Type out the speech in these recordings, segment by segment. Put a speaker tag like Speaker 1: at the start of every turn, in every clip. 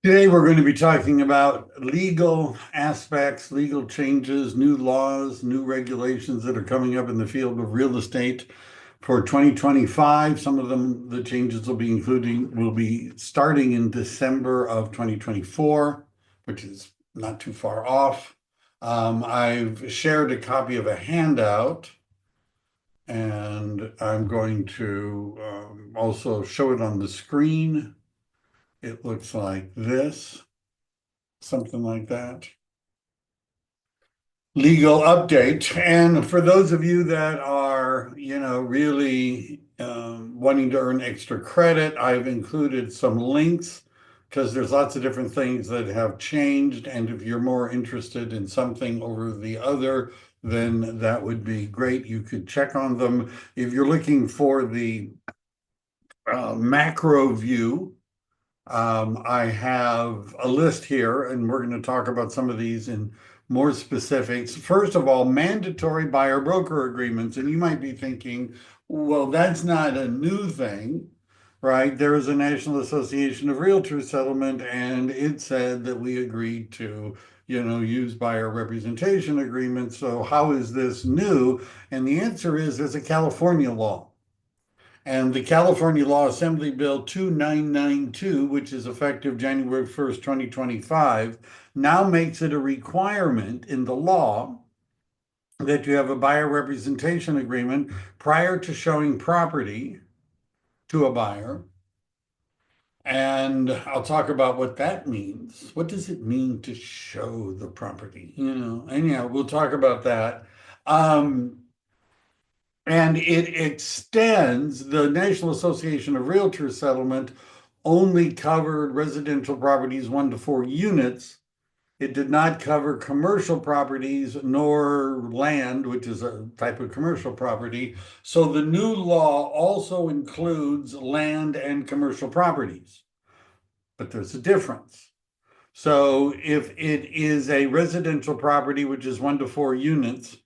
Speaker 1: Today, we're going to be talking about legal aspects, legal changes, new laws, new regulations that are coming up in the field of real estate for 2025. Some of them, the changes will be starting in December of 2024, which is not too far off. I've shared a copy of a handout, and I'm going to also show it on the screen. It looks like this. Something like that. Legal update. And for those of you that are, really wanting to earn extra credit, I've included some links because there's lots of different things that have changed. And if you're more interested in something over the other, then that would be great. You could check on them. If you're looking for the macro view, I have a list here, and we're going to talk about some of these in more specifics. First of all, mandatory buyer broker agreements. And you might be thinking, well, that's not a new thing, right? There is a National Association of Realtors settlement, and it said that we agreed to, use buyer representation agreements. So how is this new? And the answer is there's a California law. And the California Law Assembly Bill 2992, which is effective January 1st, 2025, now makes it a requirement in the law that you have a buyer representation agreement prior to showing property to a buyer. And I'll talk about what that means. What does it mean to show the property? Anyhow, we'll talk about that. Um, And it extends the National Association of Realtors settlement only covered residential properties 1 to 4 units. It did not cover commercial properties nor land, which is a type of commercial property. So the new law also includes land and commercial properties, but there's a difference. So if it is a residential property, which is 1 to 4 units,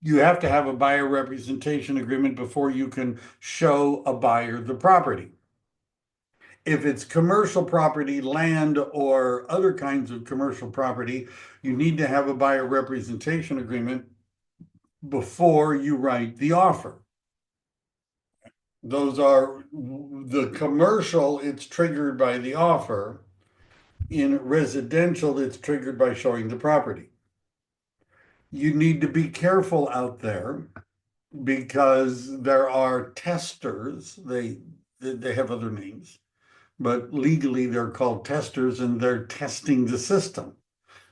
Speaker 1: you have to have a buyer representation agreement before you can show a buyer the property. If it's commercial property, land, or other kinds of commercial property, you need to have a buyer representation agreement before you write the offer. Those are the commercial, it's triggered by the offer. In residential, it's triggered by showing the property. You need to be careful out there because there are testers. They have other names, but legally they're called testers, and they're testing the system.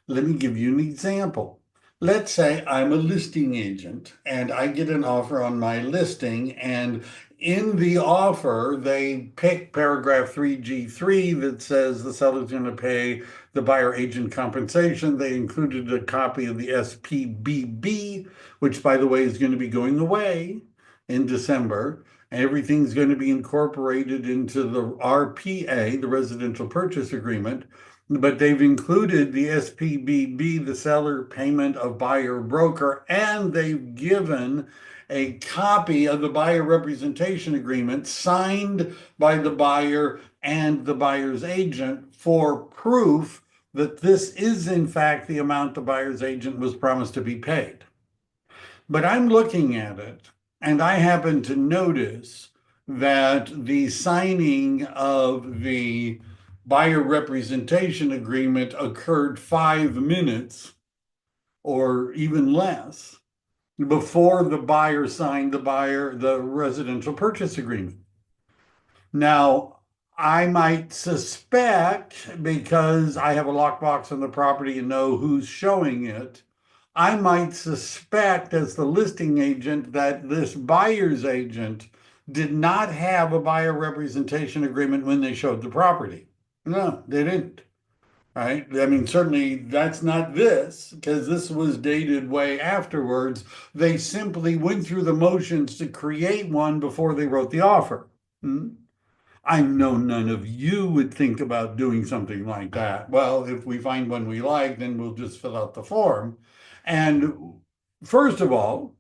Speaker 1: Let me give you an example. Let's say I'm a listing agent and I get an offer on my listing, and in the offer, they pick paragraph 3G3 that says the seller's going to pay the buyer agent compensation. They included a copy of the SPBB, which, by the way, is going to be going away in December. Everything's going to be incorporated into the RPA, the Residential Purchase Agreement, but they've included the SPBB, the seller payment of buyer broker, and they've given a copy of the buyer representation agreement signed by the buyer and the buyer's agent for proof that this is in fact the amount the buyer's agent was promised to be paid. But I'm looking at it, and I happen to notice that the signing of the buyer representation agreement occurred 5 minutes or even less before the buyer signed the residential purchase agreement. Now, I might suspect, because I have a lockbox on the property and know who's showing it, I might suspect as the listing agent that this buyer's agent did not have a buyer representation agreement when they showed the property. No, they didn't. Right? I mean, certainly that's not this, because this was dated way afterwards. They simply went through the motions to create one before they wrote the offer. Hmm? I know none of you would think about doing something like that. Well, if we find one we like, then we'll just fill out the form. And first of all,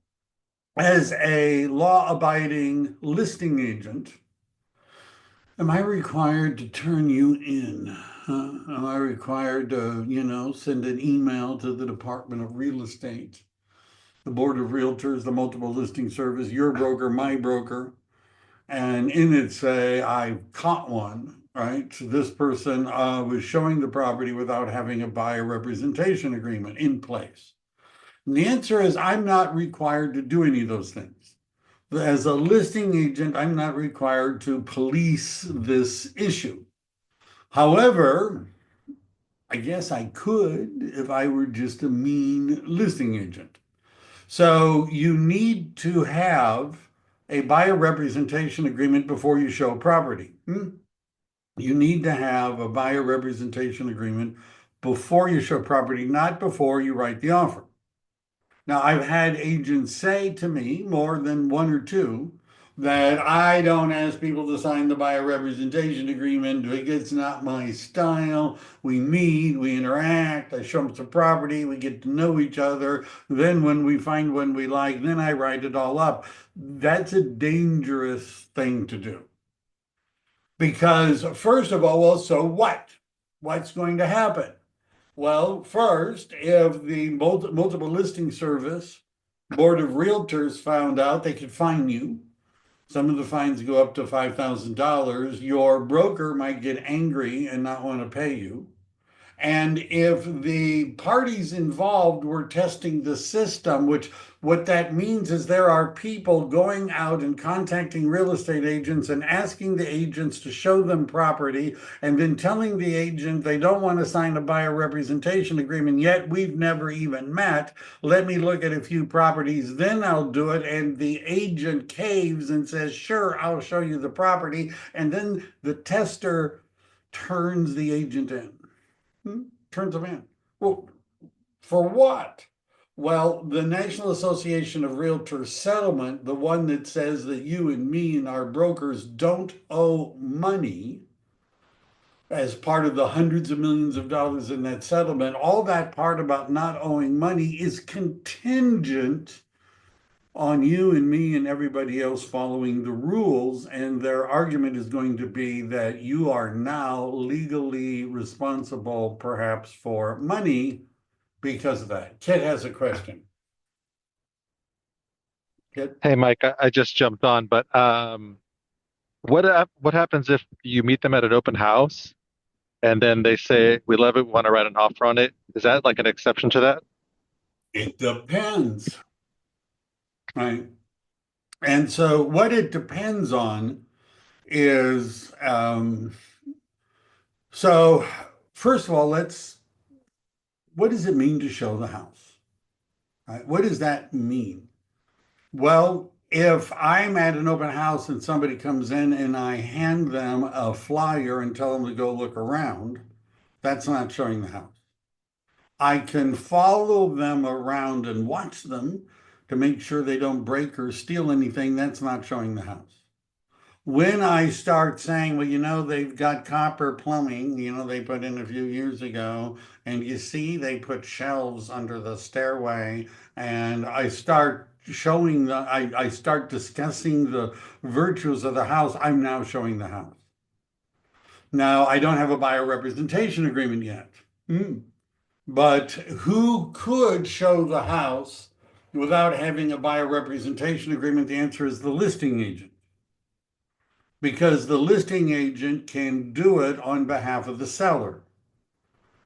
Speaker 1: as a law abiding listing agent, Am I required to turn you in? Am I required to, send an email to the Department of Real Estate, the Board of Realtors, the Multiple Listing Service, your broker, my broker, and in it say, I caught one, right? So this person was showing the property without having a buyer representation agreement in place. And the answer is, I'm not required to do any of those things. As a listing agent, I'm not required to police this issue. However, I guess I could if I were just a mean listing agent. So you need to have a buyer representation agreement before you show property. You need to have a buyer representation agreement before you show property, not before you write the offer. Now, I've had agents say to me, more than one or two, that I don't ask people to sign the buyer representation agreement. It's not my style. We meet, we interact, I show them some property, we get to know each other. Then, when we find one we like, then I write it all up. That's a dangerous thing to do. Because, first of all, well, so what? What's going to happen? Well, first, if the multiple listing service board of realtors found out, they could fine you. Some of the fines go up to $5,000. Your broker might get angry and not want to pay you. And if the parties involved were testing the system, which what that means is there are people going out and contacting real estate agents and asking the agents to show them property and then telling the agent they don't want to sign a buyer representation agreement yet, we've never even met. Let me look at a few properties, then I'll do it. And the agent caves and says, sure, I'll show you the property. And then the tester turns the agent in. Turns them in. Well, for what? Well, the National Association of Realtors settlement, the one that says that you and me and our brokers don't owe money as part of the hundreds of millions of dollars in that settlement, all that part about not owing money is contingent on you and me and everybody else following the rules. And their argument is going to be that you are now legally responsible, perhaps, for money because of that. Kit has a question. Kit?
Speaker 2: Hey, Mike, I just jumped on, but what happens if you meet them at an open house and then they say, "We love it, we want to write an offer on it"? Is that like an exception to that?
Speaker 1: It depends, right? And so what it depends on is so first of all, what does it mean to show the house? Right? What does that mean? Well, if I'm at an open house and somebody comes in and I hand them a flyer and tell them to go look around, that's not showing the house. I can follow them around and watch them to make sure they don't break or steal anything. That's not showing the house. When I start saying, well, they've got copper plumbing, they put in a few years ago, and you see, they put shelves under the stairway, and I start I start discussing the virtues of the house, I'm now showing the house. Now, I don't have a buyer representation agreement yet. But who could show the house without having a buyer representation agreement? The answer is the listing agent, because the listing agent can do it on behalf of the seller.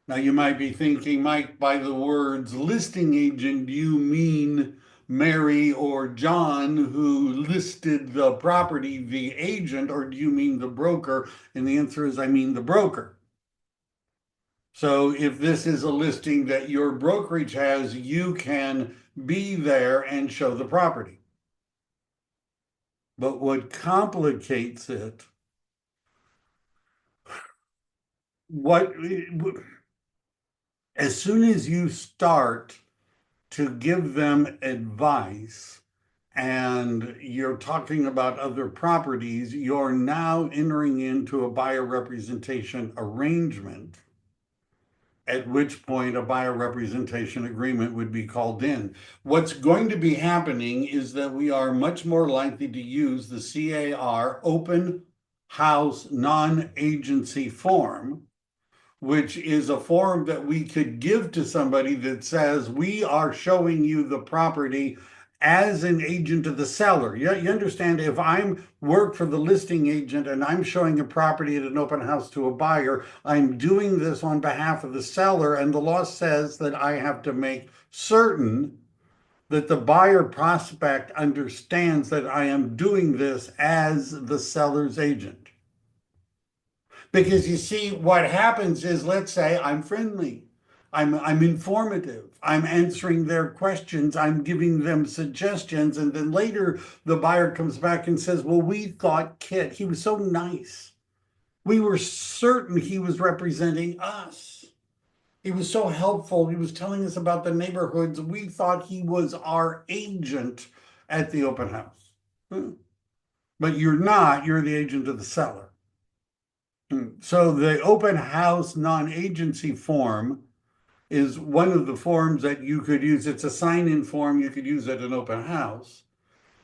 Speaker 1: Now, you might be thinking, Mike, by the words listing agent, do you mean Mary or John who listed the property, the agent, or do you mean the broker? And the answer is, I mean the broker. So if this is a listing that your brokerage has, you can be there and show the property. But what complicates it, what as soon as you start to give them advice and you're talking about other properties, you're now entering into a buyer representation arrangement, at which point a buyer representation agreement would be called in. What's going to be happening is that we are much more likely to use the CAR, open house non-agency form, which is a form that we could give to somebody that says, we are showing you the property as an agent of the seller. You understand, if I'm work for the listing agent and I'm showing a property at an open house to a buyer, I'm doing this on behalf of the seller, and the law says that I have to make certain that the buyer prospect understands that I am doing this as the seller's agent. Because you see, what happens is, let's say I'm friendly, I'm informative, I'm answering their questions, I'm giving them suggestions, and then later the buyer comes back and says, well, we thought Kit, he was so nice. We were certain he was representing us. He was so helpful. He was telling us about the neighborhoods. We thought he was our agent at the open house. But you're not, you're the agent of the seller. So the open house non-agency form is one of the forms that you could use. It's a sign-in form you could use at an open house,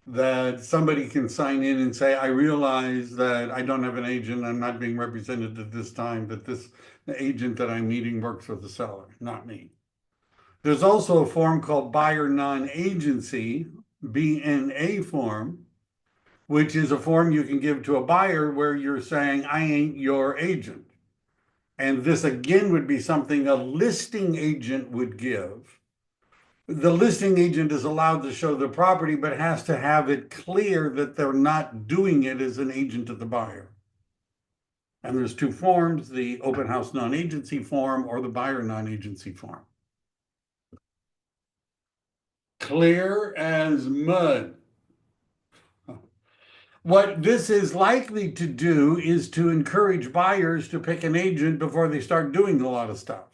Speaker 1: that somebody can sign in and say, I realize that I don't have an agent, I'm not being represented at this time, that this agent that I'm meeting works for the seller, not me. There's also a form called buyer non-agency, BNA form, which is a form you can give to a buyer where you're saying, I ain't your agent. And this again would be something a listing agent would give. The listing agent is allowed to show the property, but has to have it clear that they're not doing it as an agent of the buyer. And there's two forms, the open house non-agency form or the buyer non-agency form. Clear as mud. What this is likely to do is to encourage buyers to pick an agent before they start doing a lot of stuff.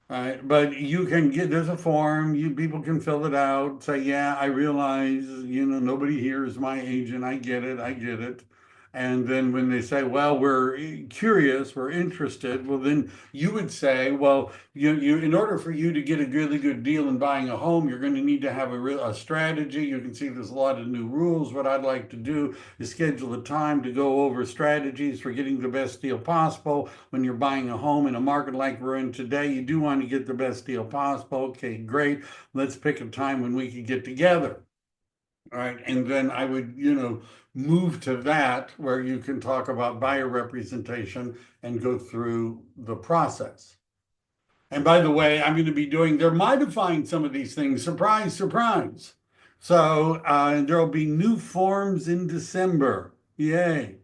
Speaker 1: Right, but you can get, there's a form, people can fill it out, say, yeah, I realize, nobody here is my agent, I get it. And then when they say, well, we're curious, we're interested, well, then you would say, well, in order for you to get a really good deal in buying a home, you're going to need to have a strategy. You can see there's a lot of new rules. What I'd like to do is schedule a time to go over strategies for getting the best deal possible. When you're buying a home in a market like we're in today, you do want to get the best deal possible. Okay, great. Let's pick a time when we could get together. All right, and then I would, move to that where you can talk about buyer representation and go through the process. And by the way, I'm going to be they're modifying some of these things. Surprise, surprise. So there'll be new forms in December. Yay.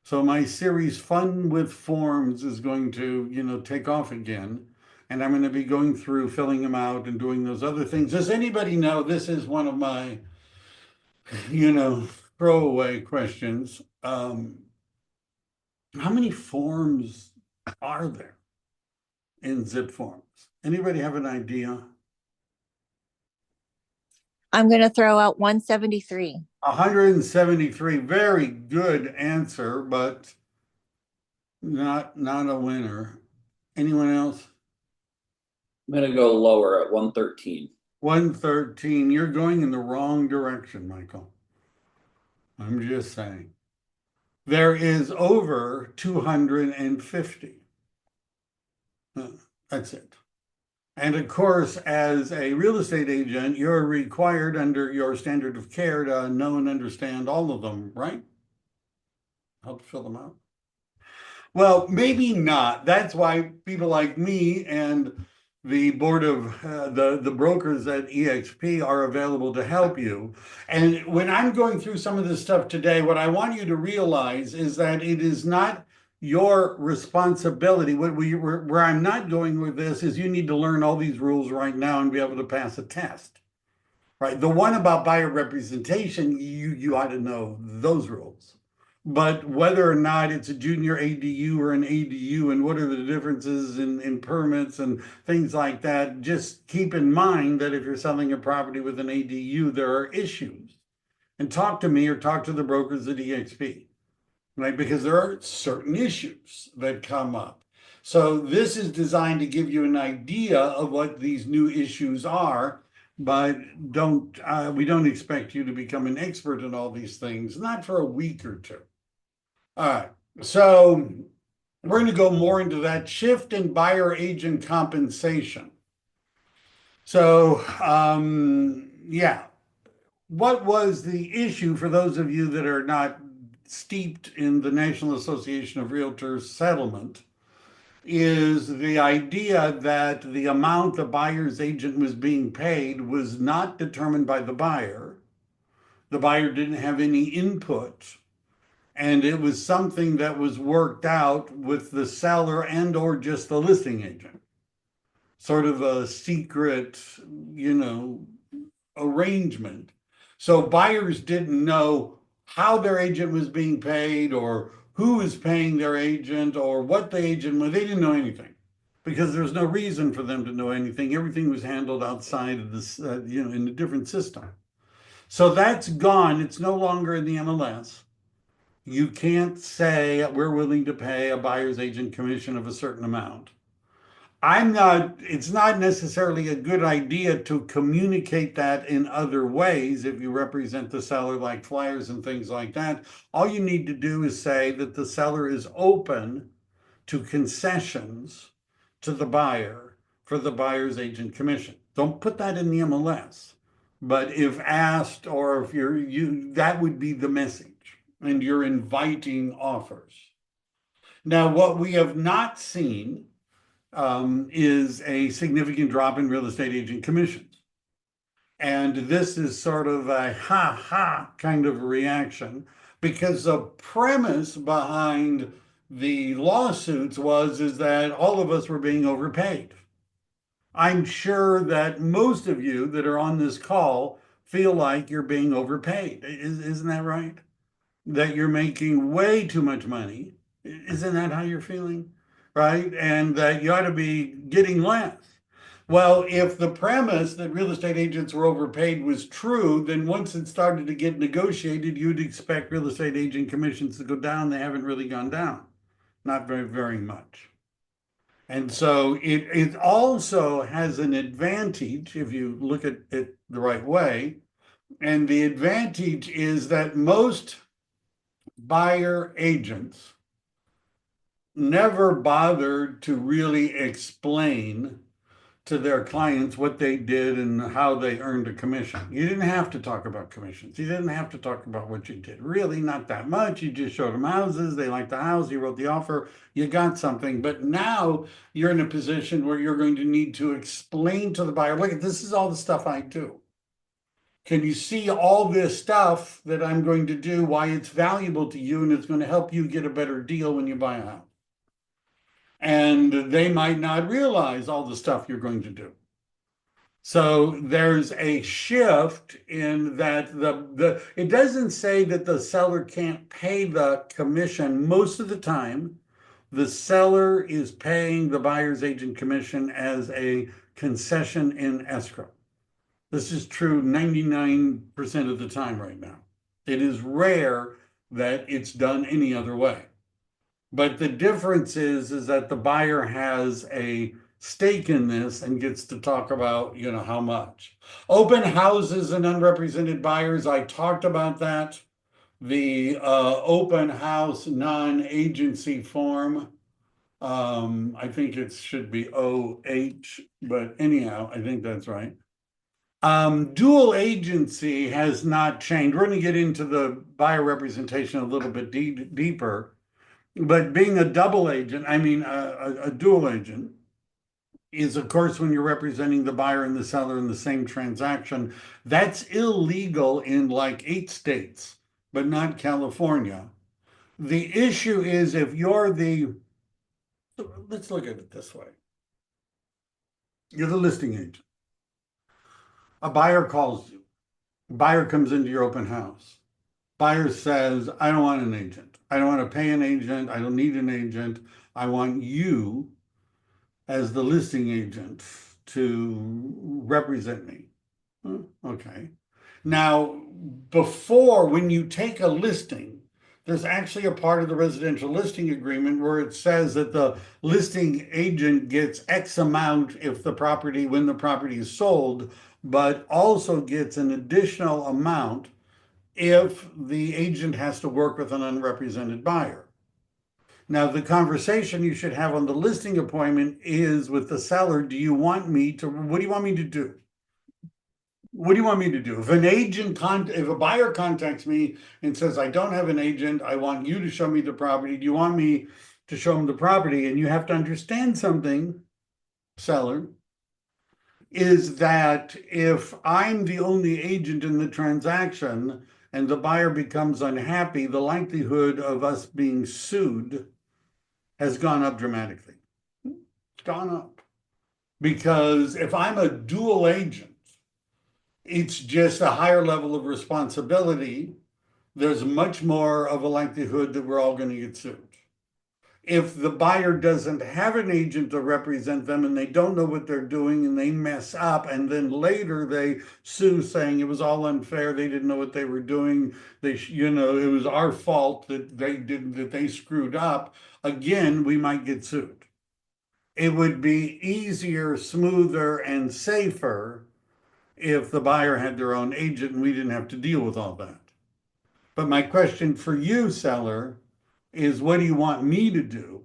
Speaker 1: So my series Fun with Forms is going to, take off again. And I'm going to be going through filling them out and doing those other things. Does anybody know, this is one of my throwaway questions. How many forms are there in zip forms? Anybody have an idea?
Speaker 3: I'm going to throw out 173.
Speaker 1: 173. Very good answer, but not a winner. Anyone else?
Speaker 4: I'm gonna go lower at 113.
Speaker 1: 113. You're going in the wrong direction, Michael. I'm just saying. There is over 250. That's it. And of course, as a real estate agent, you're required under your standard of care to know and understand all of them, right? Help fill them out. Well, maybe not. That's why people like me and the board of the brokers at EXP are available to help you. And when I'm going through some of this stuff today, what I want you to realize is that it is not your responsibility. Where I'm not going with this is you need to learn all these rules right now and be able to pass a test. Right? The one about buyer representation, you ought to know those rules. But whether or not it's a junior ADU or an ADU and what are the differences in permits and things like that, just keep in mind that if you're selling a property with an ADU, there are issues. And talk to me or talk to the brokers at EXP, right? Because there are certain issues that come up. So this is designed to give you an idea of what these new issues are, but we don't expect you to become an expert in all these things, not for a week or two. All right, so we're going to go more into that shift in buyer agent compensation. So, yeah, what was the issue for those of you that are not steeped in the National Association of Realtors settlement? Is the idea that the amount the buyer's agent was being paid was not determined by the buyer. The buyer didn't have any input, and it was something that was worked out with the seller and or just the listing agent. Sort of a secret, you know, arrangement. So buyers didn't know how their agent was being paid or who was paying their agent or what the agent was. They didn't know anything because there's no reason for them to know anything. Everything was handled outside of this, in a different system. So that's gone. It's no longer in the MLS. You can't say we're willing to pay a buyer's agent commission of a certain amount. It's not necessarily a good idea to communicate that in other ways if you represent the seller, like flyers and things like that. All you need to do is say that the seller is open to concessions to the buyer for the buyer's agent commission. Don't put that in the MLS. But if asked, or if that would be the message, and you're inviting offers. Now, what we have not seen is a significant drop in real estate agent commissions. And this is sort of a ha ha kind of reaction because the premise behind the lawsuits is that all of us were being overpaid. I'm sure that most of you that are on this call feel like you're being overpaid. Isn't that right? That you're making way too much money. Isn't that how you're feeling? Right? And that you ought to be getting less. Well, if the premise that real estate agents were overpaid was true, then once it started to get negotiated, you'd expect real estate agent commissions to go down. They haven't really gone down, not very, very much. And so it also has an advantage if you look at it the right way. And the advantage is that most buyer agents never bothered to really explain to their clients what they did and how they earned a commission. You didn't have to talk about commissions. You didn't have to talk about what you did. Really, not that much. You just showed them houses. They liked the house. You wrote the offer. You got something. But now you're in a position where you're going to need to explain to the buyer, look, this is all the stuff I do. Can you see all this stuff that I'm going to do, why it's valuable to you, and it's going to help you get a better deal when you buy a house? And they might not realize all the stuff you're going to do. So there's a shift in that it doesn't say that the seller can't pay the commission. Most of the time, the seller is paying the buyer's agent commission as a concession in escrow. This is true 99% of the time right now. It is rare that it's done any other way. But the difference is that the buyer has a stake in this and gets to talk about, how much. Open houses and unrepresented buyers, I talked about that. The open house non-agency form, I think it should be OH, but anyhow, I think that's right. Dual agency has not changed. We're going to get into the buyer representation a little bit deeper. But being a double agent, a dual agent, is of course when you're representing the buyer and the seller in the same transaction. That's illegal in like 8 states, but not California. The issue is if you're let's look at it this way. You're the listing agent. A buyer calls you. Buyer comes into your open house. Buyer says, I don't want an agent. I don't want to pay an agent. I don't need an agent. I want you as the listing agent to represent me. Okay. Now, when you take a listing, there's actually a part of the residential listing agreement where it says that the listing agent gets X amount when the property is sold, but also gets an additional amount if the agent has to work with an unrepresented buyer. Now, the conversation you should have on the listing appointment is with the seller. Do you want me to, what do you want me to do? What do you want me to do? If if a buyer contacts me and says, I don't have an agent, I want you to show me the property. Do you want me to show them the property? And you have to understand something, seller, is that if I'm the only agent in the transaction and the buyer becomes unhappy, the likelihood of us being sued has gone up dramatically. It's gone up. Because if I'm a dual agent, it's just a higher level of responsibility. There's much more of a likelihood that we're all going to get sued. If the buyer doesn't have an agent to represent them and they don't know what they're doing and they mess up and then later they sue saying it was all unfair, they didn't know what they were doing, it was our fault that they screwed up, again, we might get sued. It would be easier, smoother, and safer if the buyer had their own agent and we didn't have to deal with all that. But my question for you, seller, is what do you want me to do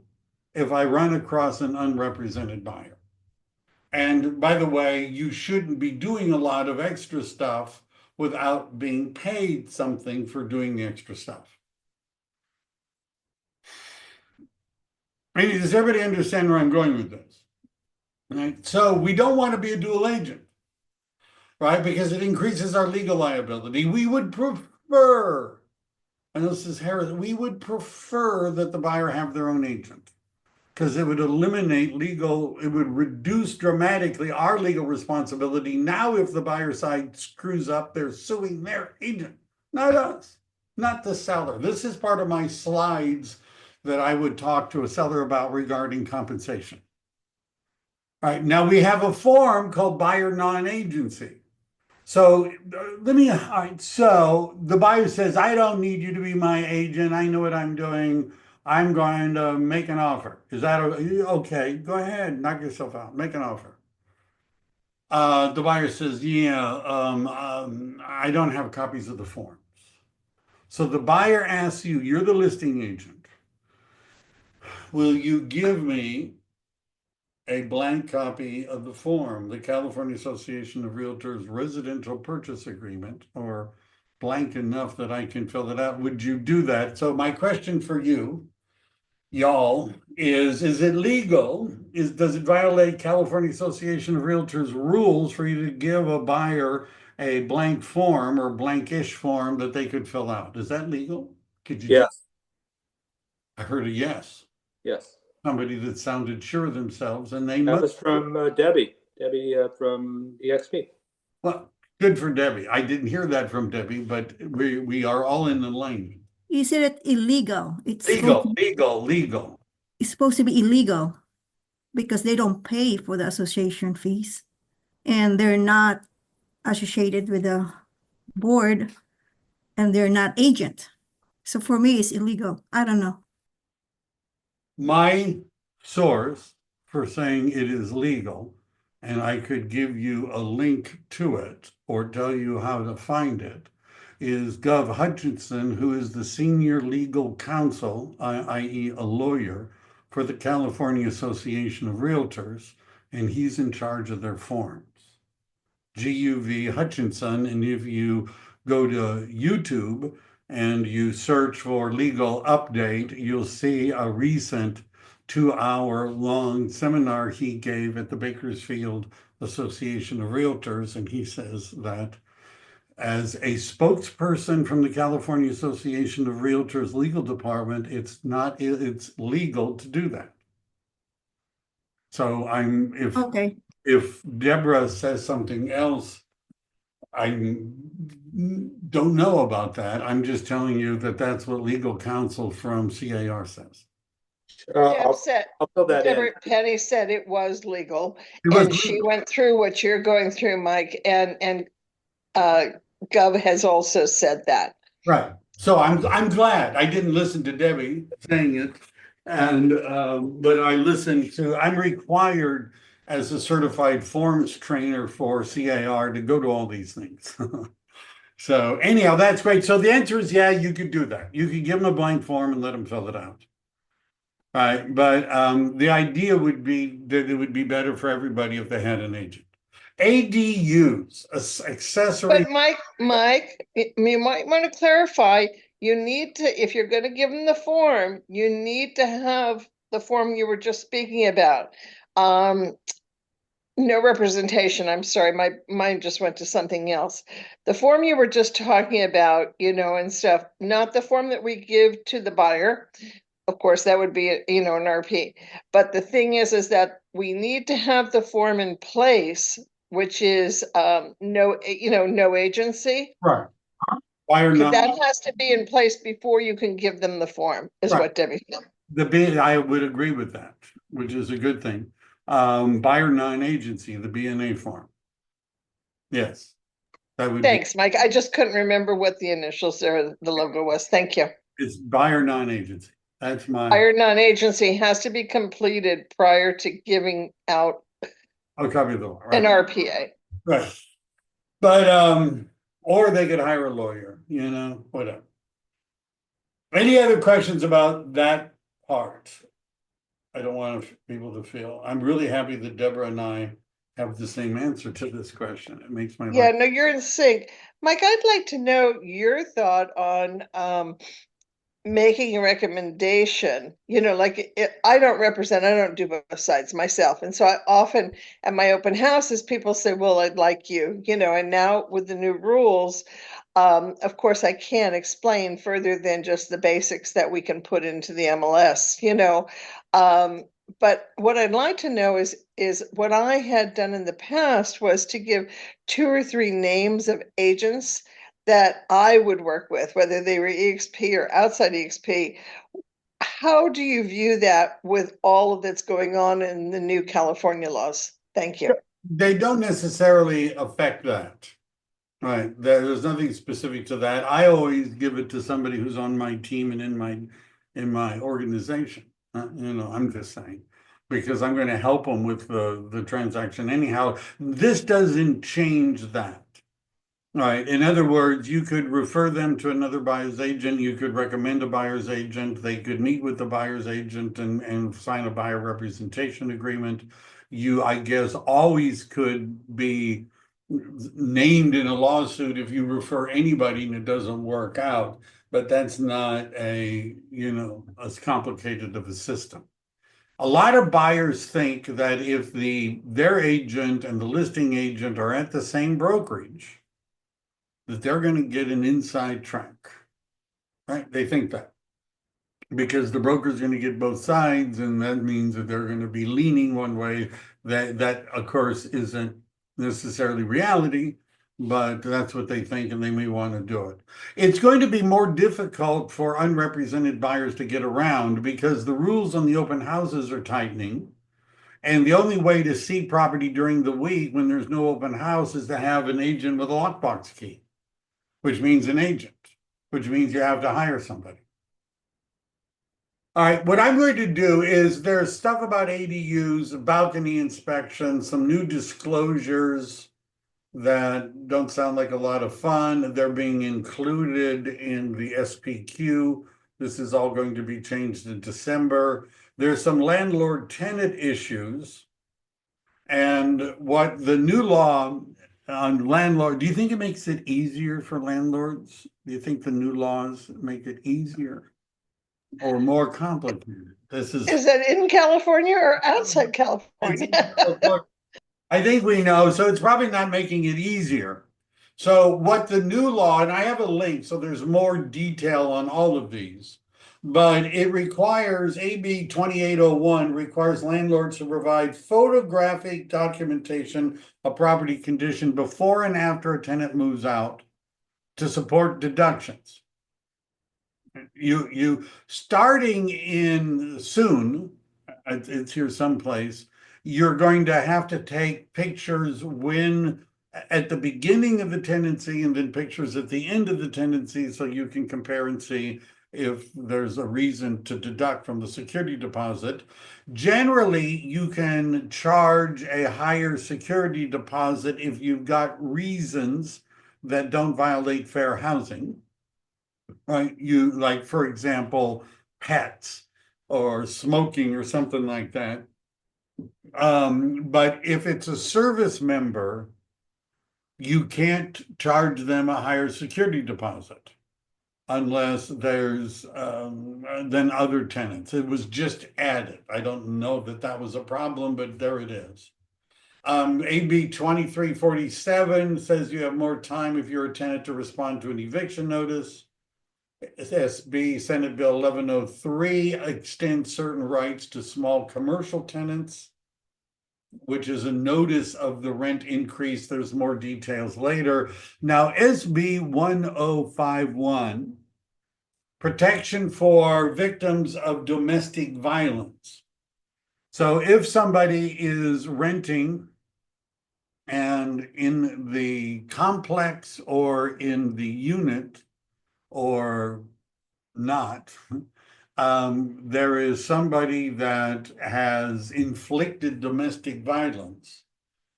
Speaker 1: if I run across an unrepresented buyer? And by the way, you shouldn't be doing a lot of extra stuff without being paid something for doing the extra stuff. Does everybody understand where I'm going with this? Right? So we don't want to be a dual agent, right? Because it increases our legal liability. We would prefer, and this is Harris, we would prefer that the buyer have their own agent because it would it would reduce dramatically our legal responsibility. Now, if the buyer side screws up, they're suing their agent, not us, not the seller. This is part of my slides that I would talk to a seller about regarding compensation. All right, now we have a form called buyer non-agency. So all right, so the buyer says, I don't need you to be my agent. I know what I'm doing. I'm going to make an offer. Is that okay? Go ahead, knock yourself out, make an offer. The buyer says, yeah, I don't have copies of the forms. So the buyer asks you, you're the listing agent. Will you give me a blank copy of the form, the California Association of Realtors Residential Purchase Agreement, or blank enough that I can fill it out? Would you do that? So my question for you, y'all, is it legal? Does it violate California Association of Realtors rules for you to give a buyer a blank form or blankish form that they could fill out? Is that legal? Could you?
Speaker 5: Yes.
Speaker 1: I heard a yes.
Speaker 5: Yes.
Speaker 1: Somebody that sounded sure of themselves, and they
Speaker 5: That
Speaker 1: must.
Speaker 5: was from Debbie from EXP.
Speaker 1: Well, good for Debbie. I didn't hear that from Debbie, but we are all in the lane.
Speaker 6: Is it illegal? It's
Speaker 1: Legal.
Speaker 6: it's supposed to be illegal because they don't pay for the association fees and they're not associated with the board and they're not agent. So for me, it's illegal. I don't know.
Speaker 1: My source for saying it is legal, and I could give you a link to it or tell you how to find it, is Gov Hutchinson, who is the senior legal counsel, i.e. a lawyer, for the California Association of Realtors, and he's in charge of their forms. GUV Hutchinson, and if you go to YouTube and you search for legal update, you'll see a recent 2-hour-long seminar he gave at the Bakersfield Association of Realtors, and he says that as a spokesperson from the California Association of Realtors legal department, it's legal to do that. So
Speaker 6: Okay.
Speaker 1: if Deborah says something else, I don't know about that. I'm just telling you that that's what legal counsel from CAR says.
Speaker 5: I'll fill that in.
Speaker 7: Penny said it was legal,
Speaker 1: It was
Speaker 7: and she
Speaker 1: legal.
Speaker 7: went through what you're going through, Mike, and Gov has also said that.
Speaker 1: Right. So I'm glad I didn't listen to Debbie saying it, and but I'm required as a certified forms trainer for CAR to go to all these things. So anyhow, that's great. So the answer is yeah, you could do that. You could give them a blank form and let them fill it out. Right, but the idea would be that it would be better for everybody if they had an agent. ADUs, accessory.
Speaker 7: But Mike, you might want to clarify, you need to, if you're gonna give them the form, you need to have the form you were just speaking about. No representation, I'm sorry, my mind just went to something else. The form you were just talking about, and stuff, not the form that we give to the buyer. Of course, that would be, an RP. But the thing is that we need to have the form in place, which is no agency.
Speaker 1: Right. Why or
Speaker 7: Okay,
Speaker 1: not?
Speaker 7: that has to be in place before you can give them the form, is
Speaker 1: Right.
Speaker 7: what Debbie said.
Speaker 1: I would agree with that, which is a good thing. Buyer non-agency, the BNA form. Yes, that would be,
Speaker 7: Thanks, Mike. I just couldn't remember what the initials or the logo was. Thank you.
Speaker 1: it's buyer non-agency. That's my,
Speaker 7: Buyer non-agency has to be completed prior to giving out
Speaker 1: I'll copy the law,
Speaker 7: an
Speaker 1: right?
Speaker 7: RPA.
Speaker 1: Right. But, or they could hire a lawyer, whatever. Any other questions about that part? I don't want people to feel, I'm really happy that Deborah and I have the same answer to this question. It makes my
Speaker 7: Yeah,
Speaker 1: life.
Speaker 7: no, you're in sync. Mike, I'd like to know your thought on making a recommendation. I don't do both sides myself. And so I often at my open houses, people say, well, I'd like you, and now with the new rules, of course, I can't explain further than just the basics that we can put into the MLS, but what I'd like to know is what I had done in the past was to give 2 or 3 names of agents that I would work with, whether they were EXP or outside EXP. How do you view that with all of that's going on in the new California laws? Thank you.
Speaker 1: They don't necessarily affect that. Right, there's nothing specific to that. I always give it to somebody who's on my team and in my organization. I'm just saying, because I'm going to help them with the transaction anyhow. This doesn't change that. Right. In other words, you could refer them to another buyer's agent. You could recommend a buyer's agent. They could meet with the buyer's agent and sign a buyer representation agreement. You, I guess, always could be named in a lawsuit if you refer anybody and it doesn't work out. But that's not as complicated of a system. A lot of buyers think that if their agent and the listing agent are at the same brokerage, that they're going to get an inside track, right? They think that because the broker's going to get both sides, and that means that they're going to be leaning one way. That of course isn't necessarily reality, but that's what they think, and they may want to do it. It's going to be more difficult for unrepresented buyers to get around because the rules on the open houses are tightening. And the only way to see property during the week when there's no open house is to have an agent with a lockbox key, which means an agent, which means you have to hire somebody. All right, what I'm going to do is there's stuff about ADUs, balcony inspection, some new disclosures that don't sound like a lot of fun. They're being included in the SPQ. This is all going to be changed in December. There's some landlord-tenant issues. And what the new law on landlord, do you think it makes it easier for landlords? Do you think the new laws make it easier or more complicated?
Speaker 7: Is that in California or outside California?
Speaker 1: I think we know, so it's probably not making it easier. So what the new law, and I have a link, so there's more detail on all of these, but it requires, AB 2801 requires landlords to provide photographic documentation of property condition before and after a tenant moves out to support deductions. You starting in soon, it's here someplace, you're going to have to take pictures at the beginning of the tenancy and then pictures at the end of the tenancy so you can compare and see if there's a reason to deduct from the security deposit. Generally, you can charge a higher security deposit if you've got reasons that don't violate fair housing. Right, like, for example, pets or smoking or something like that. But if it's a service member, you can't charge them a higher security deposit unless there's than other tenants. It was just added. I don't know that that was a problem, but there it is. AB 2347 says you have more time if you're a tenant to respond to an eviction notice. SB Senate Bill 1103 extends certain rights to small commercial tenants, which is a notice of the rent increase. There's more details later. Now, SB 1051, protection for victims of domestic violence. So if somebody is renting and in the complex or in the unit or not, there is somebody that has inflicted domestic violence,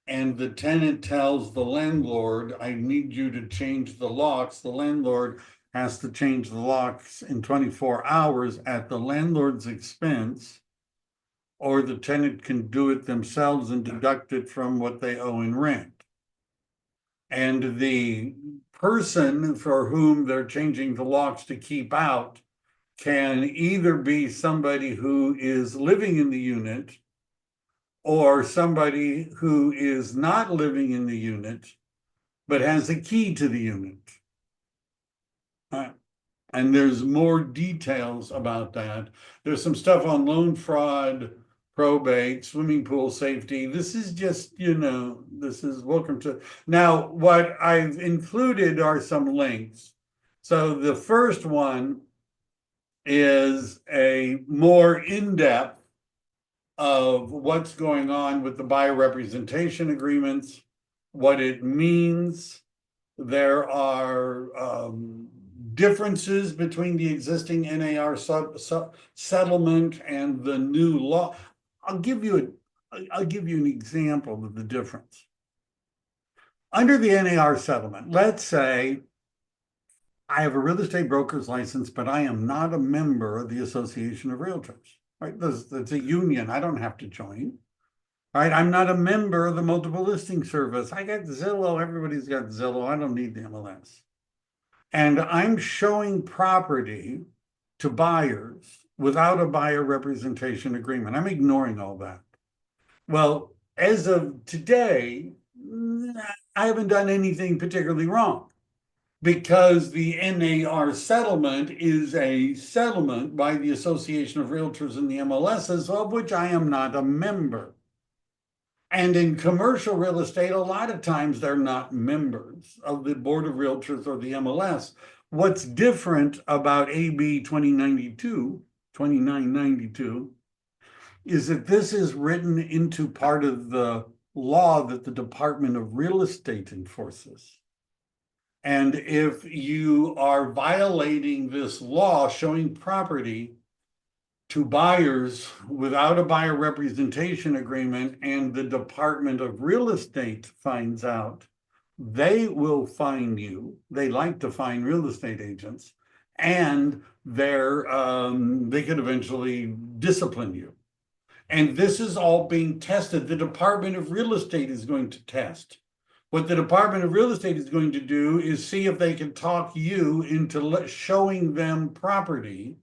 Speaker 1: and the tenant tells the landlord, I need you to change the locks. The landlord has to change the locks in 24 hours at the landlord's expense, or the tenant can do it themselves and deduct it from what they owe in rent. And the person for whom they're changing the locks to keep out can either be somebody who is living in the unit or somebody who is not living in the unit but has a key to the unit. And there's more details about that. There's some stuff on loan fraud, probate, swimming pool safety. This is just, this is welcome to. Now, what I've included are some links. So the first one is a more in-depth of what's going on with the buyer representation agreements, what it means. There are differences between the existing NAR settlement and the new law. I'll give you an example of the difference. Under the NAR settlement, let's say I have a real estate broker's license, but I am not a member of the Association of Realtors, right? That's a union. I don't have to join, right? I'm not a member of the multiple listing service. I got Zillow. Everybody's got Zillow. I don't need the MLS. And I'm showing property to buyers without a buyer representation agreement. I'm ignoring all that. Well, as of today, I haven't done anything particularly wrong, because the NAR settlement is a settlement by the Association of Realtors and the MLSs, of which I am not a member. And in commercial real estate, a lot of times they're not members of the Board of Realtors or the MLS. What's different about AB 2992 is that this is written into part of the law that the Department of Real Estate enforces. And if you are violating this law, showing property to buyers without a buyer representation agreement, and the Department of Real Estate finds out, they will fine you. They like to fine real estate agents, and they could eventually discipline you. And this is all being tested. The Department of Real Estate is going to test. What the Department of Real Estate is going to do is see if they can talk you into showing them property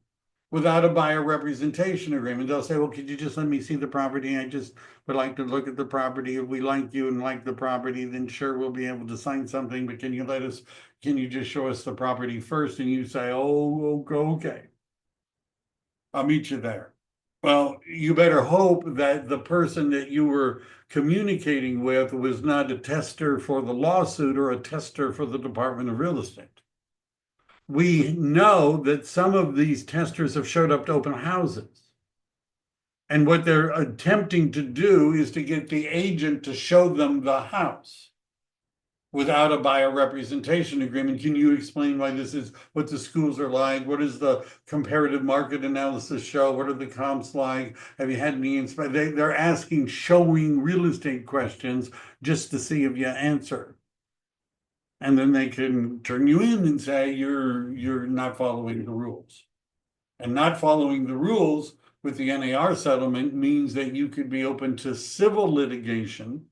Speaker 1: without a buyer representation agreement. They'll say, well, could you just let me see the property? I just would like to look at the property. If we like you and like the property, then sure, we'll be able to sign something, but can you just show us the property first? And you say, oh, okay. I'll meet you there. Well, you better hope that the person that you were communicating with was not a tester for the lawsuit or a tester for the Department of Real Estate. We know that some of these testers have showed up to open houses. And what they're attempting to do is to get the agent to show them the house without a buyer representation agreement. Can you explain why this is, what the schools are like? What does the comparative market analysis show? What are the comps like? Have you had any they're asking showing real estate questions just to see if you answer. And then they can turn you in and say you're not following the rules. And not following the rules with the NAR settlement means that you could be open to civil litigation,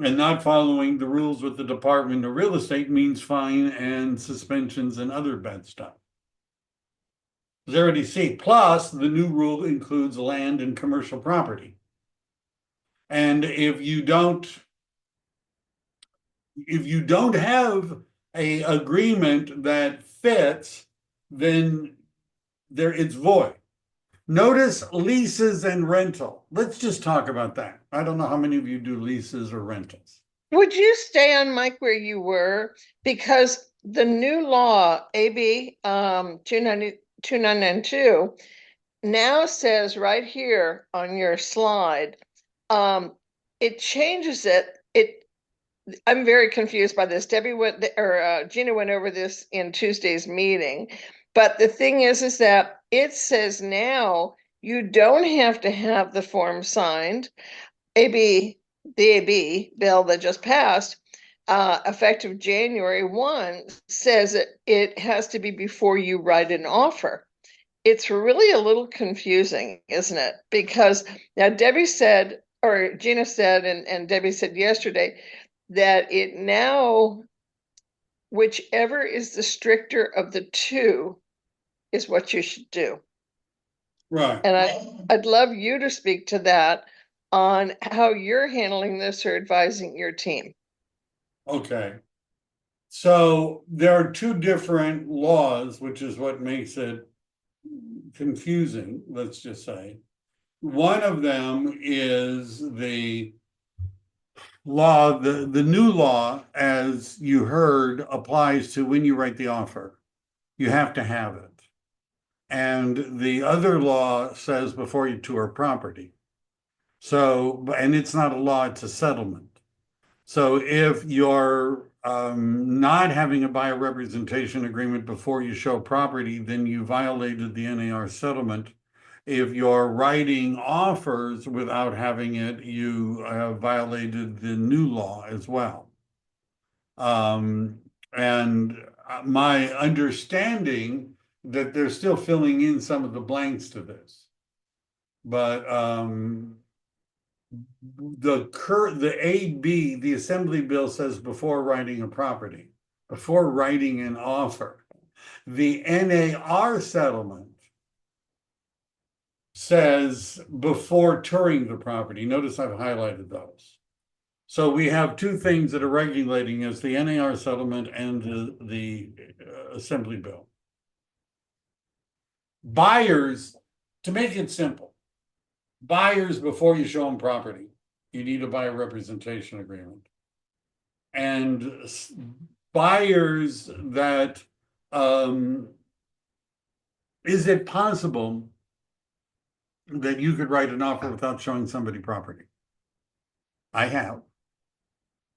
Speaker 1: and not following the rules with the Department of Real Estate means fine and suspensions and other bad stuff. As I already see, plus the new rule includes land and commercial property. And if you don't have a agreement that fits, then it's void. Notice leases and rental. Let's just talk about that. I don't know how many of you do leases or rentals.
Speaker 7: Would you stay on, Mike, where you were? Because the new law, AB 2992, now says right here on your slide, it changes it. I'm very confused by this. Gina went over this in Tuesday's meeting. But the thing is that it says now you don't have to have the form signed. The AB bill that just passed, effective January 1, says it has to be before you write an offer. It's really a little confusing, isn't it? Because now Debbie said, or Gina said, and Debbie said yesterday, that it now, whichever is the stricter of the two, is what you should do.
Speaker 1: Right.
Speaker 7: And I'd love you to speak to that on how you're handling this or advising your team.
Speaker 1: Okay. So there are two different laws, which is what makes it confusing, let's just say. One of them is the law, the new law, as you heard, applies to when you write the offer. You have to have it. And the other law says before you tour property. So, and it's not a law, it's a settlement. So if you're not having a buyer representation agreement before you show property, then you violated the NAR settlement. If you're writing offers without having it, you violated the new law as well. And my understanding that they're still filling in some of the blanks to this. But the AB, the Assembly Bill says before writing a property, before writing an offer. The NAR settlement says before touring the property. Notice I've highlighted those. So we have two things that are regulating us, the NAR settlement and the Assembly Bill. Buyers, to make it simple, buyers, before you show them property, you need a buyer representation agreement. And buyers that, is it possible that you could write an offer without showing somebody property? I have.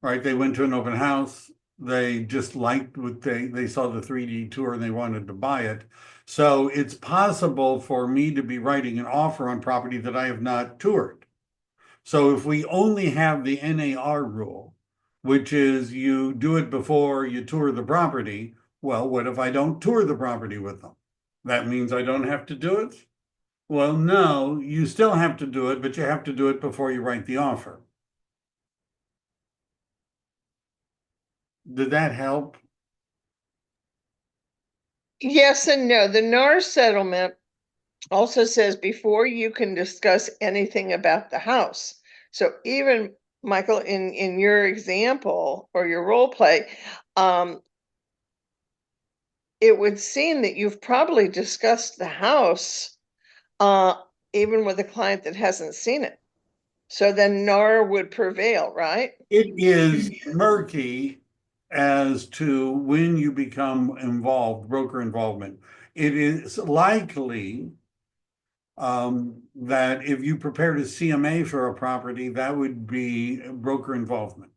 Speaker 1: Right, they went to an open house, they just liked what they saw the 3D tour and they wanted to buy it. So it's possible for me to be writing an offer on property that I have not toured. So if we only have the NAR rule, which is you do it before you tour the property, well, what if I don't tour the property with them? That means I don't have to do it? Well, no, you still have to do it, but you have to do it before you write the offer. Did that help?
Speaker 7: Yes and no. The NAR settlement also says before you can discuss anything about the house. So even Michael, in your example or your role play, it would seem that you've probably discussed the house, even with a client that hasn't seen it. So then NAR would prevail, right?
Speaker 1: It is murky as to when you become involved, broker involvement. It is likely that if you prepared a CMA for a property, that would be broker involvement.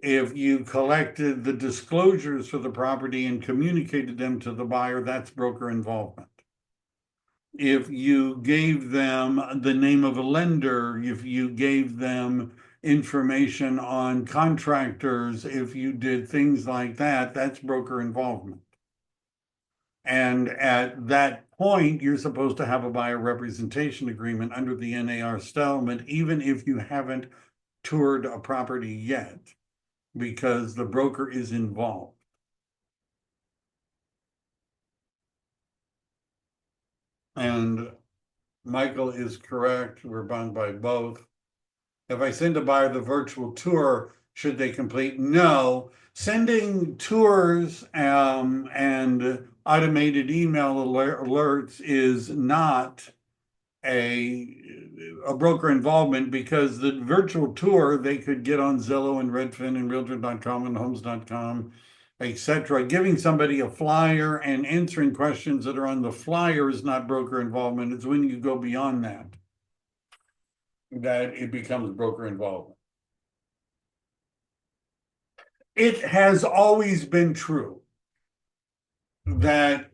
Speaker 1: If you collected the disclosures for the property and communicated them to the buyer, that's broker involvement. If you gave them the name of a lender, if you gave them information on contractors, if you did things like that, that's broker involvement. And at that point, you're supposed to have a buyer representation agreement under the NAR settlement, even if you haven't toured a property yet, because the broker is involved. And Michael is correct, we're bound by both. If I send a buyer the virtual tour, should they complete? No. Sending tours and automated email alerts is not a broker involvement, because the virtual tour, they could get on Zillow and Redfin and Realtor.com and Homes.com, etc. Giving somebody a flyer and answering questions that are on the flyer is not broker involvement. It's when you go beyond that it becomes broker involvement. It has always been true that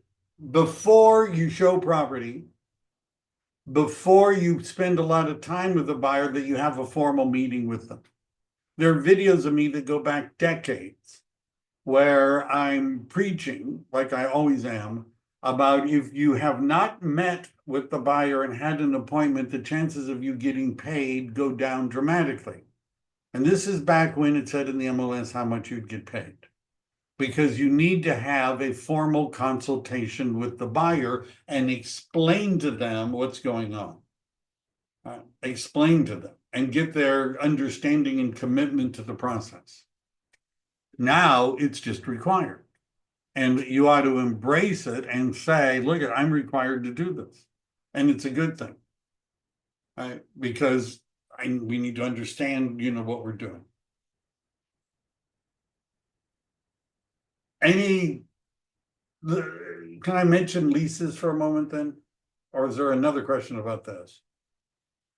Speaker 1: before you show property, before you spend a lot of time with the buyer, that you have a formal meeting with them. There are videos of me that go back decades where I'm preaching, like I always am, about if you have not met with the buyer and had an appointment, the chances of you getting paid go down dramatically. And this is back when it said in the MLS how much you'd get paid. Because you need to have a formal consultation with the buyer and explain to them what's going on. Explain to them and get their understanding and commitment to the process. Now it's just required. And you ought to embrace it and say, look, I'm required to do this. And it's a good thing. Because we need to understand, what we're doing. Can I mention leases for a moment then? Or is there another question about this?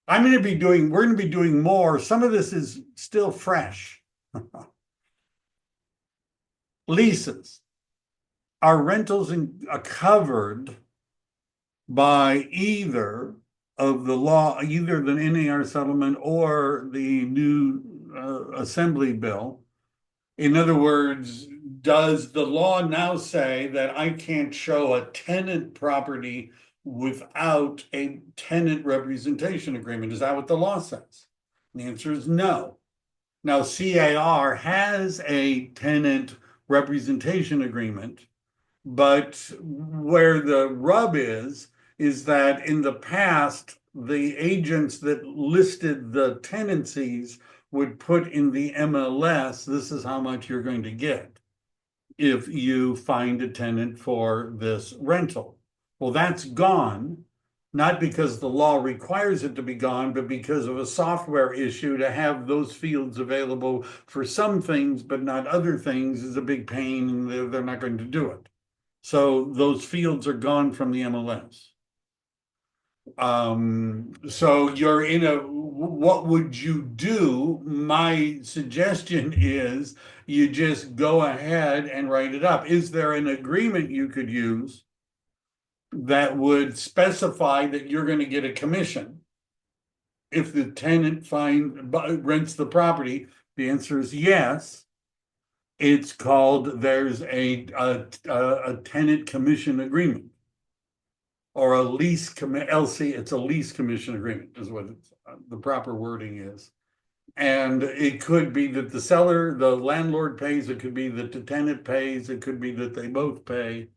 Speaker 1: we're going to be doing more. Some of this is still fresh. Leases. Are rentals covered by either of the law, either the NAR settlement or the new assembly bill? In other words, does the law now say that I can't show a tenant property without a tenant representation agreement? Is that what the law says? The answer is no. Now, CAR has a tenant representation agreement, but where the rub is that in the past, the agents that listed the tenancies would put in the MLS, this is how much you're going to get if you find a tenant for this rental. Well, that's gone, not because the law requires it to be gone, but because of a software issue. To have those fields available for some things, but not other things, is a big pain, and they're not going to do it. So those fields are gone from the MLS. So you're what would you do? My suggestion is you just go ahead and write it up. Is there an agreement you could use that would specify that you're going to get a commission if the tenant rents the property? The answer is yes. It's called, there's a tenant commission agreement, or a lease LC. It's a lease commission agreement is what the proper wording is. And it could be that the landlord pays, it could be that the tenant pays, it could be that they both pay.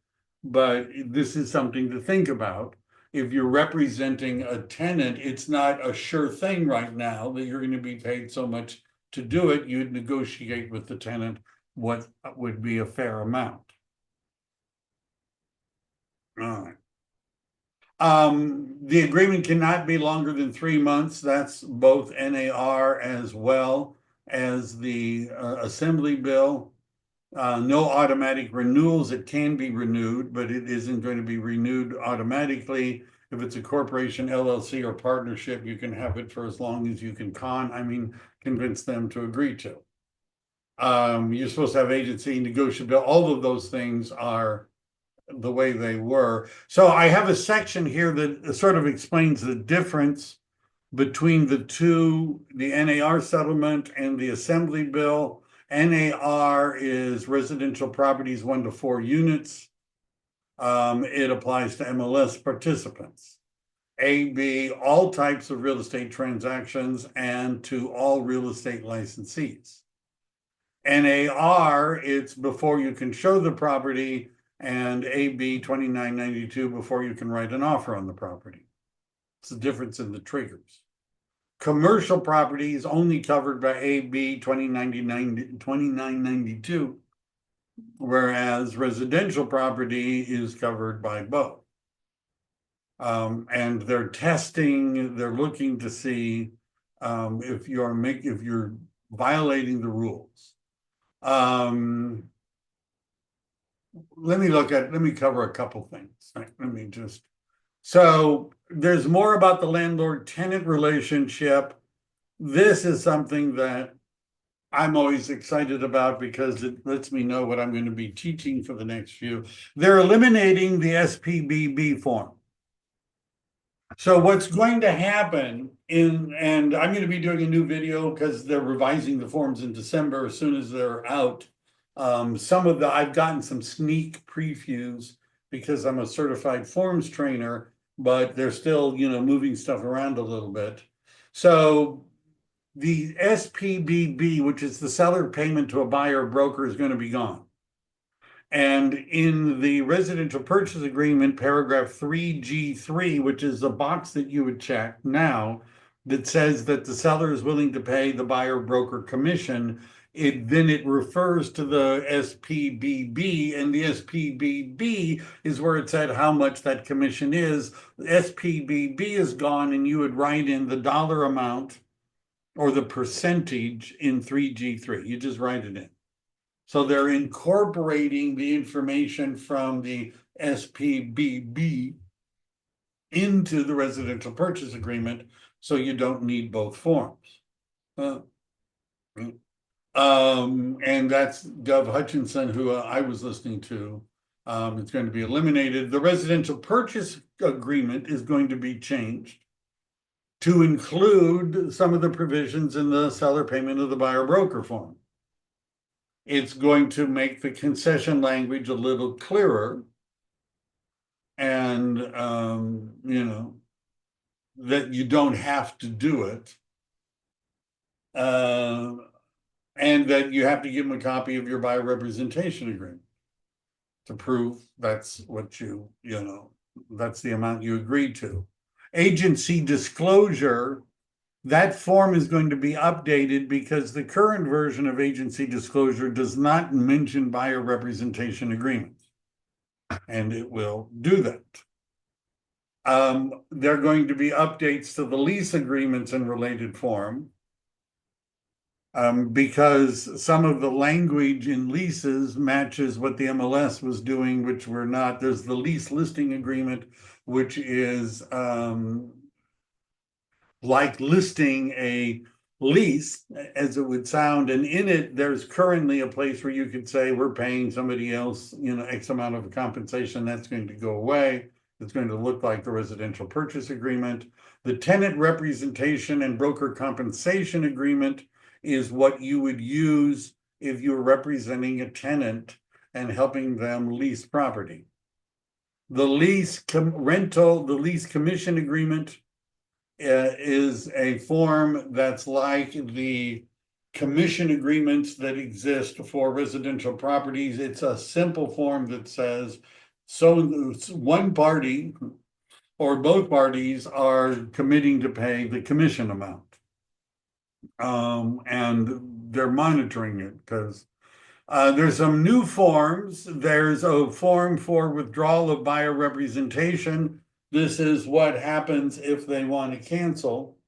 Speaker 1: But this is something to think about. If you're representing a tenant, it's not a sure thing right now that you're going to be paid so much to do it. You'd negotiate with the tenant what would be a fair amount. All right. The agreement cannot be longer than 3 months. That's both NAR as well as the assembly bill. No automatic renewals. It can be renewed, but it isn't going to be renewed automatically. If it's a corporation, LLC, or partnership, you can have it for as long as you can convince them to agree to. You're supposed to have agency, negotiable. All of those things are the way they were. So I have a section here that sort of explains the difference between the two, the NAR settlement and the assembly bill. NAR is residential properties 1 to 4 units. It applies to MLS participants. AB, all types of real estate transactions and to all real estate licensees. NAR, it's before you can show the property, and AB 2992 before you can write an offer on the property. It's the difference in the triggers. Commercial property is only covered by AB 2992, whereas residential property is covered by both. And they're looking to see if you're violating the rules. Let me cover a couple things. So there's more about the landlord-tenant relationship. This is something that I'm always excited about because it lets me know what I'm going to be teaching for the next few. They're eliminating the SPBB form. So what's going to happen and I'm going to be doing a new video because they're revising the forms in December as soon as they're out. I've gotten some sneak previews because I'm a certified forms trainer, but they're still, moving stuff around a little bit. So the SPBB, which is the seller payment to a buyer or broker, is going to be gone. And in the residential purchase agreement, paragraph 3G3, which is the box that you would check now, that says that the seller is willing to pay the buyer broker commission, it refers to the SPBB, and the SPBB is where it said how much that commission is. The SPBB is gone, and you would write in the dollar amount or the percentage in 3G3. You just write it in. So they're incorporating the information from the SPBB into the residential purchase agreement, so you don't need both forms. And that's Gov Hutchinson, who I was listening to. It's going to be eliminated. The residential purchase agreement is going to be changed to include some of the provisions in the seller payment of the buyer broker form. It's going to make the concession language a little clearer, and that you don't have to do it, and that you have to give them a copy of your buyer representation agreement to prove that's what that's the amount you agreed to. Agency disclosure. That form is going to be updated because the current version of agency disclosure does not mention buyer representation agreements, and it will do that. There are going to be updates to the lease agreements and related form because some of the language in leases matches what the MLS was doing, which we're not. There's the lease listing agreement, which is like listing a lease, as it would sound, and in it there's currently a place where you could say we're paying somebody else X amount of compensation. That's going to go away. It's going to look like the residential purchase agreement. The tenant representation and broker compensation agreement is what you would use if you're representing a tenant and helping them lease property. The lease commission agreement is a form that's like the commission agreements that exist for residential properties. It's a simple form that says, so one party or both parties are committing to pay the commission amount. And they're monitoring it because there's some new forms. There's a form for withdrawal of buyer representation. This is what happens if they want to cancel,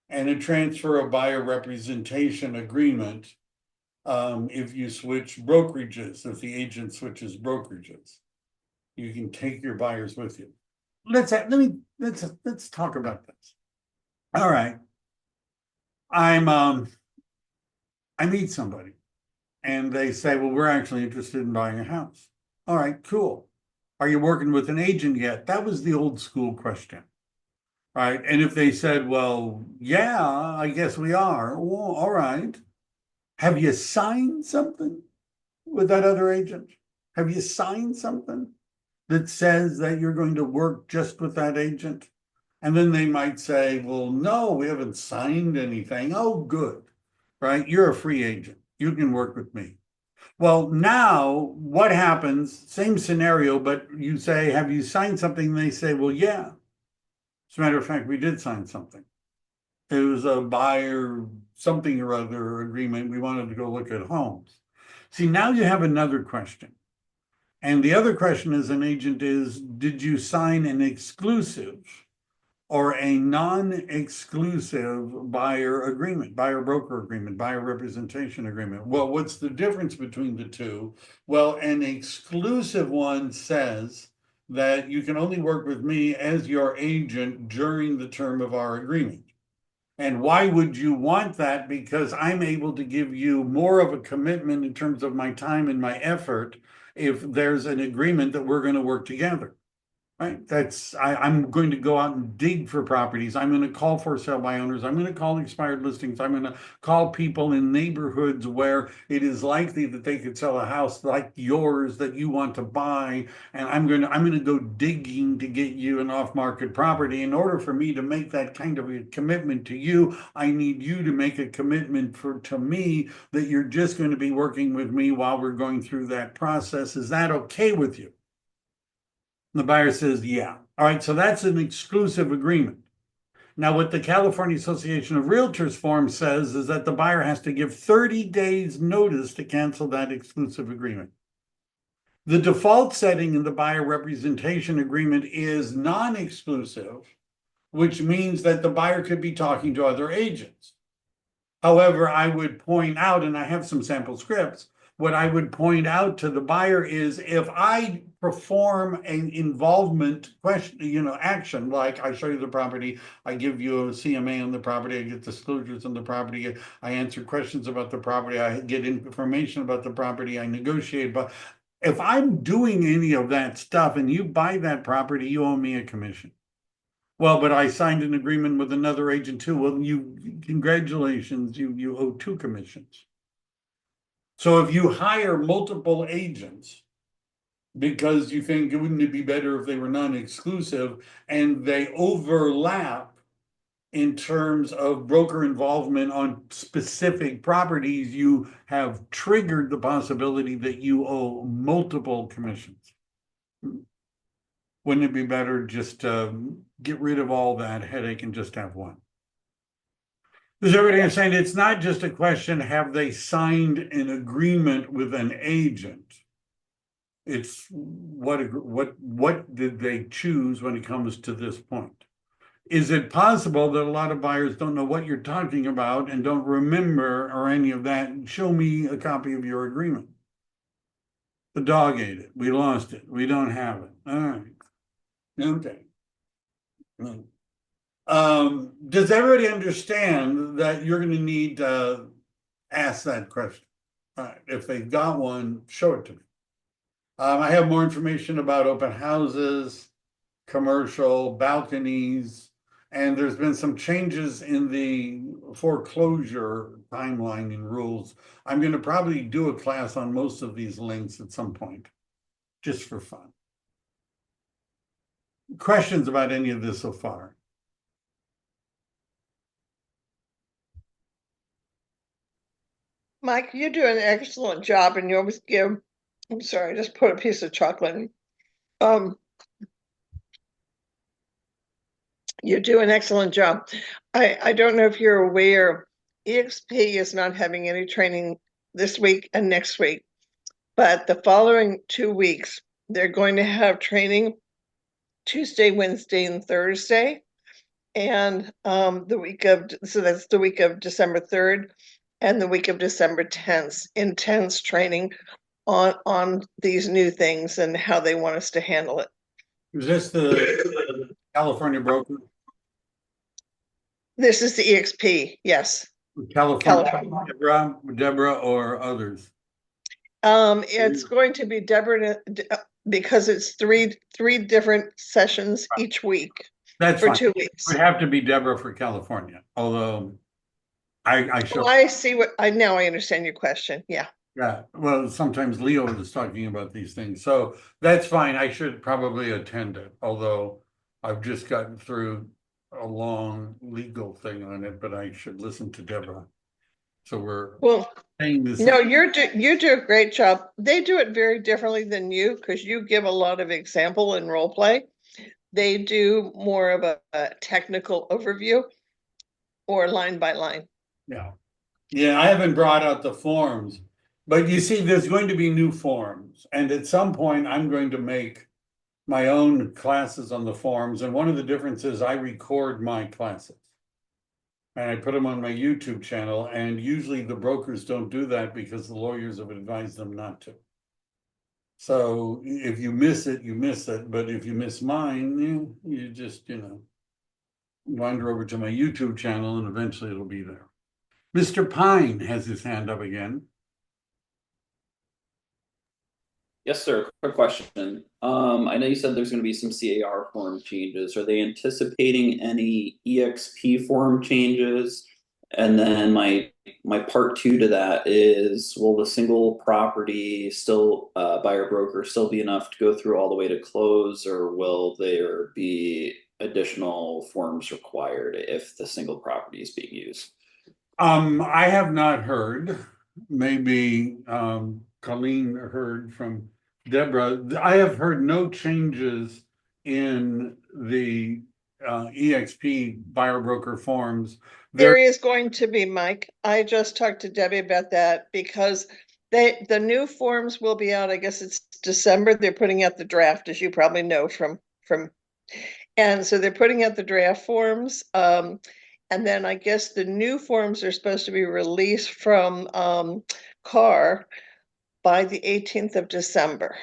Speaker 1: and a transfer of buyer representation agreement if you switch brokerages, if the agent switches brokerages. You can take your buyers with you. Let's talk about this. All right. I meet somebody and they say, well, we're actually interested in buying a house. All right, cool. Are you working with an agent yet? That was the old school question, right? And if they said, well, yeah, I guess we are. Well, all right. Have you signed something with that other agent? Have you signed something? that says that you're going to work just with that agent? And then they might say, well, no, we haven't signed anything. Oh, good, right? You're a free agent. You can work with me. Well, now what happens? Same scenario, but you say, have you signed something? And they say, well, yeah. As a matter of fact, we did sign something. It was a buyer something or other agreement. We wanted to go look at homes. See, now you have another question. And the other question as an agent is, did you sign an exclusive or a non-exclusive buyer agreement, buyer broker agreement, buyer representation agreement? Well, what's the difference between the two? Well, an exclusive one says that you can only work with me as your agent during the term of our agreement. And why would you want that? Because I'm able to give you more of a commitment in terms of my time and my effort if there's an agreement that we're going to work together. Right? I'm going to go out and dig for properties. I'm going to call for sale by owners. I'm going to call expired listings. I'm going to call people in neighborhoods where it is likely that they could sell a house like yours that you want to buy. And I'm going to go digging to get you an off-market property. In order for me to make that kind of a commitment to you, I need you to make a commitment to me that you're just going to be working with me while we're going through that process. Is that okay with you? The buyer says, yeah. All right, so that's an exclusive agreement. Now, what the California Association of Realtors form says is that the buyer has to give 30 days notice to cancel that exclusive agreement. The default setting in the buyer representation agreement is non-exclusive, which means that the buyer could be talking to other agents. However, I would point out, and I have some sample scripts, what I would point out to the buyer is if I perform an involvement action, like I show you the property, I give you a CMA on the property, I get disclosures on the property, I answer questions about the property, I get information about the property, I negotiate. But if I'm doing any of that stuff and you buy that property, you owe me a commission. Well, but I signed an agreement with another agent too. Well, congratulations, you owe 2 commissions. So if you hire multiple agents because you think wouldn't it be better if they were non-exclusive and they overlap in terms of broker involvement on specific properties, you have triggered the possibility that you owe multiple commissions. Wouldn't it be better just to get rid of all that headache and just have one? Does everybody understand? It's not just a question, have they signed an agreement with an agent? It's what did they choose when it comes to this point? Is it possible that a lot of buyers don't know what you're talking about and don't remember or any of that? Show me a copy of your agreement. The dog ate it. We lost it. We don't have it. All right. Okay. Does everybody understand that you're going to need to ask that question? All right. If they've got one, show it to me. I have more information about open houses, commercial, balconies, and there's been some changes in the foreclosure timeline and rules. I'm going to probably do a class on most of these links at some point, just for fun. Questions about any of this so far?
Speaker 7: Mike, you do an excellent job and you always give, I'm sorry, I just put a piece of chocolate in. You do an excellent job. I don't know if you're aware, EXP is not having any training this week and next week, but the following 2 weeks, they're going to have training Tuesday, Wednesday, and Thursday. And that's the week of December 3rd and the week of December 10th, intense training on these new things and how they want us to handle it.
Speaker 1: Is this the California broker?
Speaker 7: This is the EXP, yes.
Speaker 1: California, Deborah, or others?
Speaker 7: It's going to be Deborah because it's three different sessions each week
Speaker 1: That's
Speaker 7: for
Speaker 1: fine.
Speaker 7: 2
Speaker 1: It
Speaker 7: weeks.
Speaker 1: would have to be Deborah for California, although I show.
Speaker 7: I see now I understand your question. Yeah.
Speaker 1: Yeah, well, sometimes Leo is talking about these things, so that's fine. I should probably attend it, although I've just gotten through a long legal thing on it, but I should listen to Deborah. So we're
Speaker 7: Well,
Speaker 1: paying this.
Speaker 7: no, you do a great job. They do it very differently than you because you give a lot of example and role play. They do more of a technical overview or line by line.
Speaker 1: Yeah. Yeah, I haven't brought out the forms, but you see, there's going to be new forms, and at some point, I'm going to make my own classes on the forms, and one of the differences, I record my classes. And I put them on my YouTube channel, and usually the brokers don't do that because the lawyers have advised them not to. So if you miss it, you miss it, but if you miss mine, you just, wander over to my YouTube channel and eventually it'll be there. Mr. Pine has his hand up again.
Speaker 4: Yes, sir. Quick question. I know you said there's going to be some CAR form changes. Are they anticipating any EXP form changes? And then my part two to that is, will the single property still buyer broker still be enough to go through all the way to close, or will there be additional forms required if the single property is being used?
Speaker 1: I have not heard. Maybe Colleen heard from Deborah. I have heard no changes in the EXP buyer broker forms.
Speaker 7: There is going to be, Mike. I just talked to Debbie about that because the new forms will be out. I guess it's December. They're putting out the draft, as you probably know from, and so they're putting out the draft forms. And then I guess the new forms are supposed to be released from CAR by the 18th of December.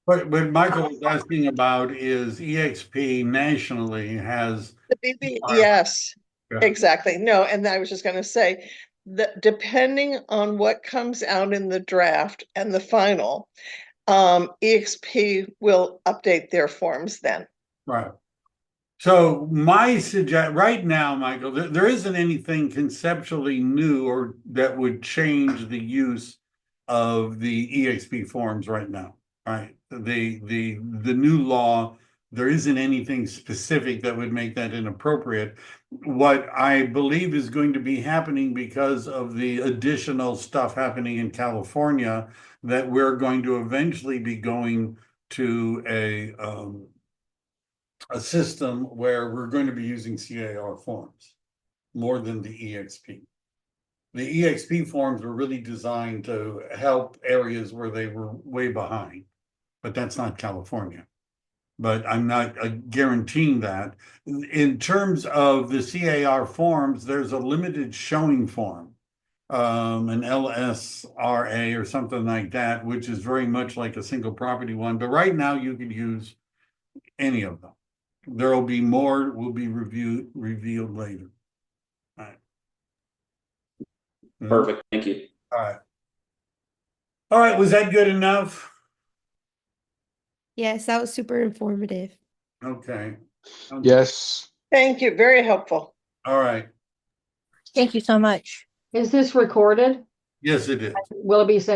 Speaker 1: What Michael was asking about is EXP nationally has.
Speaker 7: The BB, yes,
Speaker 1: Yeah.
Speaker 7: exactly. No, and I was just going to say that depending on what comes out in the draft and the final, EXP will update their forms then.
Speaker 1: Right. So my right now, Michael, there isn't anything conceptually new or that would change the use of the EXP forms right now, right? The new law, there isn't anything specific that would make that inappropriate. What I believe is going to be happening because of the additional stuff happening in California, that we're going to eventually be going to a system where we're going to be using CAR forms more than the EXP. The EXP forms were really designed to help areas where they were way behind, but that's not California. But I'm not guaranteeing that. In terms of the CAR forms, there's a limited showing form, an LSRA or something like that, which is very much like a single property one. But right now you could use any of them. There will be more, will be revealed later. All right.
Speaker 4: Perfect. Thank you.
Speaker 1: All right. All right, was that good enough?
Speaker 8: Yes, that was super informative.
Speaker 1: Okay.
Speaker 9: Yes.
Speaker 7: Thank you. Very helpful.
Speaker 1: All right.
Speaker 3: Thank you so much.
Speaker 10: Is this recorded?
Speaker 1: Yes, it is.
Speaker 10: Will it be sent